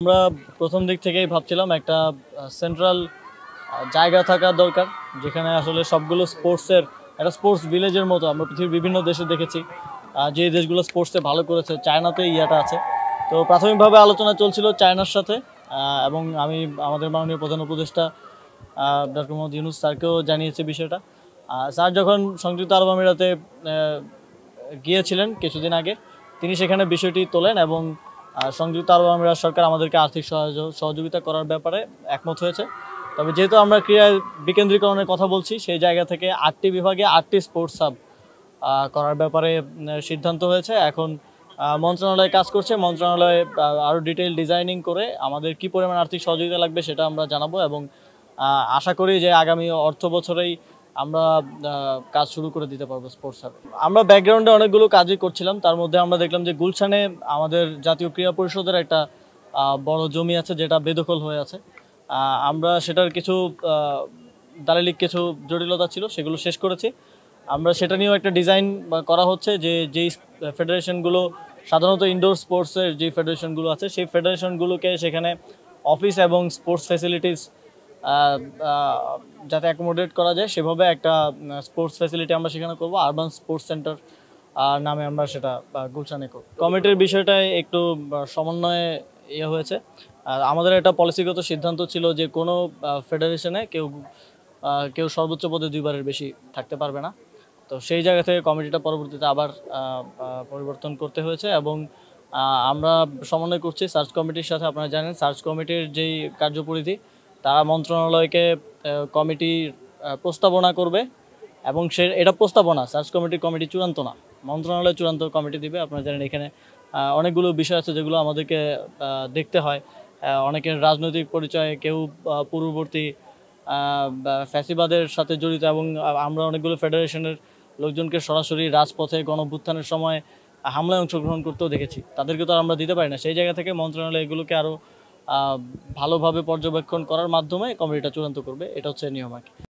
আমরা প্রথম দিক থেকেই ভাবছিলাম একটা সেন্ট্রাল জায়গা থাকা দরকার, যেখানে আসলে সবগুলো স্পোর্টসের একটা স্পোর্টস ভিলেজের মতো আমরা পৃথিবীর বিভিন্ন দেশে দেখেছি। যে দেশগুলো স্পোর্টসে ভালো করেছে, চায়নাতে ইয়াটা আছে। তো প্রাথমিকভাবে আলোচনা চলছিল চায়নার সাথে, এবং আমি আমাদের মাননীয় প্রধান উপদেষ্টা ডক্টর মোহাম্মদ ইউনূস স্যারকেও জানিয়েছি বিষয়টা। স্যার যখন সংযুক্ত আরব আমিরাতে গিয়েছিলেন কিছুদিন আগে, তিনি সেখানে বিষয়টি তোলেন এবং সংযুক্ত আরব আমিরাত সরকার আমাদেরকে আর্থিক সহযোগিতা করার ব্যাপারে একমত হয়েছে। তবে যেহেতু আমরা ক্রীড়া বিকেন্দ্রীকরণের কথা বলছি, সেই জায়গা থেকে 8টি বিভাগে 8টি স্পোর্টস হাব করার ব্যাপারে সিদ্ধান্ত হয়েছে। এখন মন্ত্রণালয় কাজ করছে, মন্ত্রণালয়ে আরও ডিটেইল ডিজাইনিং করে আমাদের কি পরিমাণ আর্থিক সহযোগিতা লাগবে সেটা আমরা জানাবো, এবং আশা করি যে আগামী অর্থ বছরেই আমরা কাজ শুরু করে দিতে পারবো স্পোর্টস হাবে। আমরা ব্যাকগ্রাউন্ডে অনেকগুলো কাজই করছিলাম, তার মধ্যে আমরা দেখলাম যে গুলশানে আমাদের জাতীয় ক্রীড়া পরিষদের একটা বড় জমি আছে যেটা বেদখল হয়ে আছে। আমরা সেটার কিছু দালিলিক কিছু জটিলতা ছিল, সেগুলো শেষ করেছি। আমরা সেটা নিয়েও একটা ডিজাইন করা হচ্ছে, যে যেই ফেডারেশনগুলো সাধারণত ইনডোর স্পোর্টসের যে ফেডারেশনগুলো আছে, সেই ফেডারেশনগুলোকে সেখানে অফিস এবং স্পোর্টস ফ্যাসিলিটিস যাতে অ্যাকোমোডেট করা যায় সেভাবে একটা স্পোর্টস ফ্যাসিলিটি আমরা সেখানে করব। আরবান স্পোর্টস সেন্টার নামে আমরা সেটা গুলশানে করব। কমিটির বিষয়টায় একটু সমন্বয়ে হয়েছে। আর আমাদের একটা পলিসিগত সিদ্ধান্ত ছিল যে কোনো ফেডারেশনে কেউ সর্বোচ্চ পদে 2বারের বেশি থাকতে পারবে না। তো সেই জায়গা থেকে কমিটিটা পরবর্তীতে আবার পরিবর্তন করতে হয়েছে, এবং আমরা সমন্বয় করছি সার্চ কমিটির সাথে। আপনারা জানেন সার্চ কমিটির যেই কার্যপরিধি, তারা মন্ত্রণালয়কে কমিটির প্রস্তাবনা করবে, এবং এটা প্রস্তাবনা, সার্চ কমিটি চূড়ান্ত না, মন্ত্রণালয় চূড়ান্ত কমিটি দিবে। আপনারা জানেন এখানে অনেকগুলো বিষয় আছে যেগুলো আমাদেরকে দেখতে হয়। অনেকের রাজনৈতিক পরিচয়, কেউ পূর্ববর্তী ফ্যাসিবাদের সাথে জড়িত, এবং আমরা অনেকগুলো ফেডারেশনের লোকজনকে সরাসরি রাজপথে গণঅভ্যুত্থানের সময় হামলায় অংশগ্রহণ করতেও দেখেছি। তাদেরকে তো আর আমরা দিতে পারি না। সেই জায়গা থেকে মন্ত্রণালয় এগুলোকে আরও ভালোভাবে পর্যবেক্ষণ করার মাধ্যমে কমিটিটা চূড়ান্ত করবে, এটা হচ্ছে নিয়ম আর কি।